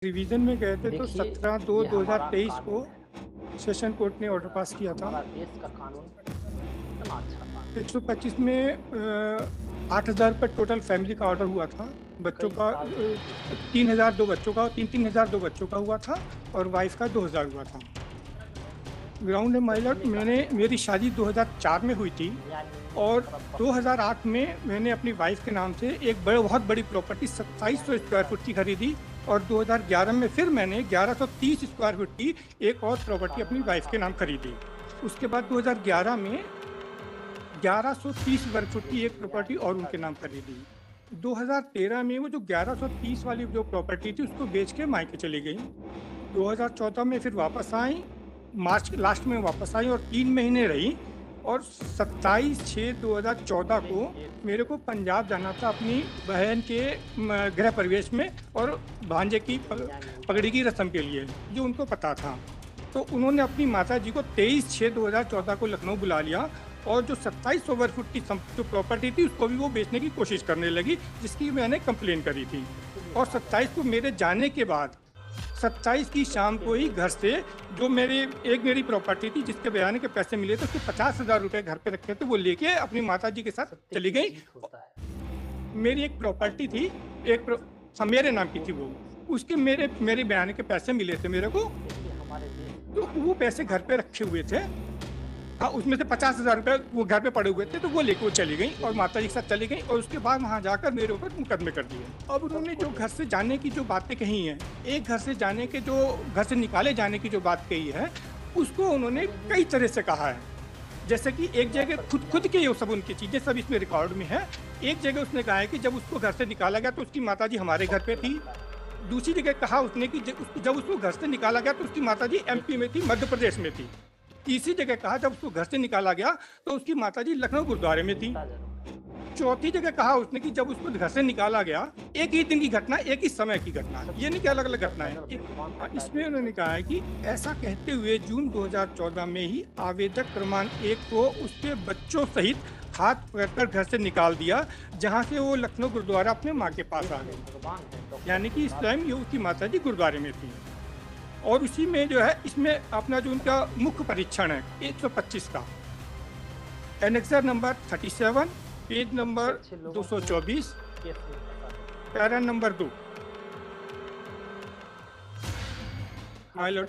Revision में गए थे तो देखिए, ये हमारा 17/2/2023 को कानून है, सेशन कोर्ट ने ऑर्डर पास किया था। हमारा देश का कानून कितना अच्छा कानून है। 125 में 8,000 रुपये टोटल फैमिली का ऑर्डर हुआ था। बच्चों कई का साल से 3,000 दो बच्चों का, 3-3 हज़ार दो बच्चों का हुआ था और वाइफ का 2,000 हुआ था। ग्राउंड है माइलॉट, बचने का है, मेरी शादी 2004 में हुई थी यानी और मतलब 2008 में मैंने अपनी वाइफ के नाम से एक बहुत बड़ी प्रॉपर्टी 2700 स्क्वायर फुट की खरीदी और 2011 में फिर मैंने 1130 स्क्वायर फुट की एक और प्रॉपर्टी अपनी वाइफ के नाम खरीदी। उसके बाद 2011 में 1130 स्क्वायर फुट की एक प्रॉपर्टी और उनके नाम खरीदी। 2013 में वो जो 1130 वाली जो प्रॉपर्टी थी उसको बेच के मायके चली गई। 2014 में फिर वापस आई, मार्च लास्ट में वापस आई और 3 महीने रही और 27/6/2014 को मेरे को पंजाब जाना था अपनी बहन के गृह प्रवेश में और भांजे की पगड़ी की रस्म के लिए, जो उनको पता था। तो उन्होंने अपनी माता जी को 23/6/2014 को लखनऊ बुला लिया और जो 27 स्क्वायर फुट की जो प्रॉपर्टी थी उसको भी वो बेचने की कोशिश करने लगी, जिसकी मैंने कंप्लेन करी थी। और 27 को मेरे जाने के बाद 27 की शाम को ही घर से जो मेरी प्रॉपर्टी थी जिसके बयान के पैसे मिले थे उसके 50,000 रुपये घर पे रखे थे, वो लेके अपनी माता जी के साथ सत्य चली की गई। जीत होता है। मेरी एक प्रॉपर्टी थी, हाँ, मेरे नाम की थी वो, उसके मेरे बयान के पैसे मिले थे मेरे को, देखिए हमारे देश तो वो पैसे घर पे रखे हुए थे। हाँ, उसमें से 50,000 रुपये वो घर पे पड़े हुए थे, तो वो लेके वो चली गई और माता जी के साथ चली गई और उसके बाद वहाँ जाकर मेरे ऊपर मुकदमे कर दिए। अब उन्होंने जो घर से जाने की जो बातें कही हैं, एक घर से जाने के जो घर से निकाले जाने की जो बात कही है, उसको उन्होंने कई तरह से कहा है। जैसे कि एक जगह खुद के ये सब उनकी चीज़ें सब इसमें रिकॉर्ड में है। एक जगह उसने कहा है कि जब उसको घर से निकाला गया तो उसकी माता जी हमारे घर पे थी। दूसरी जगह कहा उसने कि जब उसको घर से निकाला गया तो उसकी माता जी एमपी में थी, मध्य प्रदेश में थी। तीसरी जगह कहा जब उसको घर से निकाला गया तो उसकी माताजी लखनऊ गुरुद्वारे में थी। चौथी जगह कहा उसने कि जब उसको घर से निकाला गया, एक ही दिन की घटना, एक ही समय की घटना, ये नहीं कि अलग अलग घटनाएं। इसमें उन्होंने कहा है कि ऐसा कहते हुए जून 2014 में ही आवेदक क्रमांक 1 को उसके बच्चों सहित हाथ पकड़कर घर से निकाल दिया, जहां से वो लखनऊ गुरुद्वारा अपने माँ के पास आ गए। यानी कि इस टाइम ये उसकी माता जी गुरुद्वारे में थी। और उसी में जो है, इसमें अपना जो उनका मुख्य परीक्षण है 125 का, annexure number 37, page number 224, para number 2।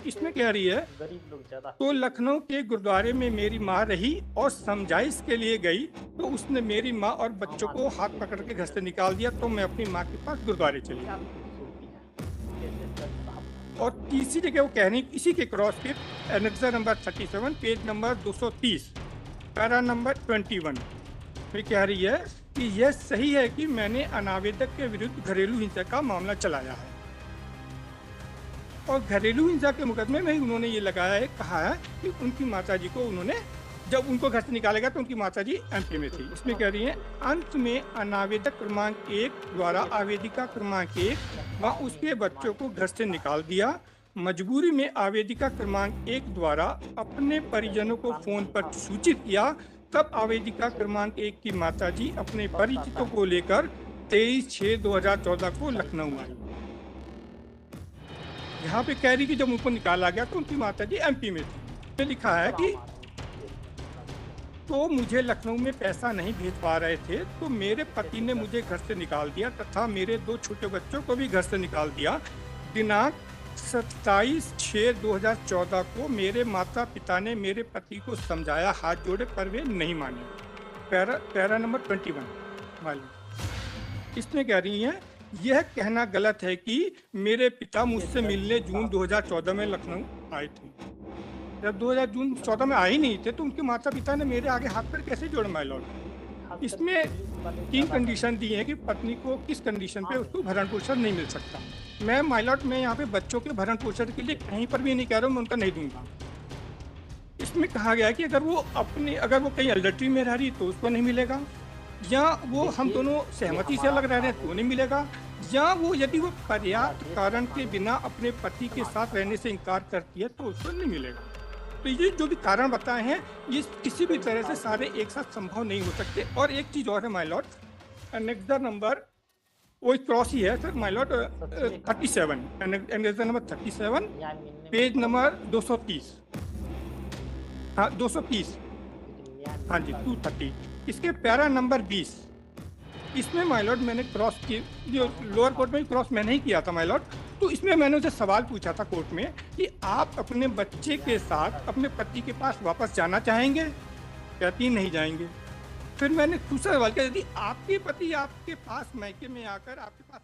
इसमें कह रही है, गरीब लोग ज्यादा तो लखनऊ के गुरुद्वारे में मेरी माँ रही और समझाइश के लिए गई तो उसने मेरी माँ और बच्चों को हाथ पकड़ के घर से निकाल दिया, तो मैं अपनी माँ के पास गुरुद्वारे चली गई। और तीसरी जगह वो कह रही, इसी के क्रॉस के annexure number 37, page number 230, para number 21 में कह रही है कि यह सही है कि मैंने अनावेदक के विरुद्ध घरेलू हिंसा का मामला चलाया है। और घरेलू हिंसा के मुकदमे में उन्होंने ये लगाया है, कहा है कि उनकी माताजी को उन्होंने, जब उनको घर से निकाला गया तो उनकी माताजी एमपी में थी। इसमें कह रही है, अंत में अनावेदक क्रमांक 1 द्वारा आवेदिका क्रमांक 1 व उसके बच्चों को घर से निकाल दिया। मजबूरी में आवेदिका क्रमांक 1 द्वारा अपने परिजनों को फोन पर सूचित किया, तब आवेदिका क्रमांक 1 की माताजी अपने परिचितों को लेकर 23/6/2014 को लखनऊ आई। यहाँ पे कह रही कि जब उनको निकाला गया तो उनकी माताजी एमपी में थी। लिखा है कि तो मुझे लखनऊ में पैसा नहीं भेज पा रहे थे, तो मेरे पति ने मुझे घर से निकाल दिया तथा मेरे 2 छोटे बच्चों को भी घर से निकाल दिया। दिनांक 27/6/2014 को मेरे माता पिता ने मेरे पति को समझाया, हाथ जोड़े, पर वे नहीं माने। पैरा नंबर 21 वाली। इसमें कह रही हैं, यह कहना गलत है कि मेरे पिता मुझसे मिलने जून 2014 में लखनऊ आए थे। जब 2014 में आए ही नहीं थे तो उनके माता पिता ने मेरे आगे हाथ पर कैसे जोड़े माय लॉर्ड। इसमें 3 कंडीशन दी है कि पत्नी को किस कंडीशन पे उसको भरण पोषण नहीं मिल सकता। मैं माय लॉर्ड, मैं यहाँ पे बच्चों के भरण पोषण के लिए कहीं पर भी नहीं कह रहा हूँ मैं उनका नहीं दूंगा। इसमें कहा गया है कि अगर वो कहीं अडल्ट्री में रह रही तो उसको नहीं मिलेगा, या वो हम दोनों सहमति से अलग रह रहे हैं तो नहीं मिलेगा, या वो यदि वो पर्याप्त कारण के बिना अपने पति के साथ रहने से इनकार करती है तो उसको नहीं मिलेगा। तो ये जो भी कारण बताए हैं ये किसी भी तरह से सारे एक साथ संभव नहीं हो सकते। और एक चीज़ और है माय लॉर्ड, एनेक्सर नंबर वो एक क्रॉस ही है sir my Lord. Subsidy 37 annexure number 37 yani page number 230। हाँ 230, हाँ जी 230। इसके पैरा नंबर 20, इसमें माय लॉर्ड मैंने क्रॉस की, जो लोअर कोर्ट में क्रॉस मैंने ही किया था माय लॉर्ड। तो इसमें मैंने उसे सवाल पूछा था कोर्ट में कि आप अपने बच्चे के साथ अपने पति के पास वापस जाना चाहेंगे? कहती नहीं जाएंगे। फिर मैंने दूसरा सवाल किया, यदि आपके पति आपके पास मायके में आकर आपके पास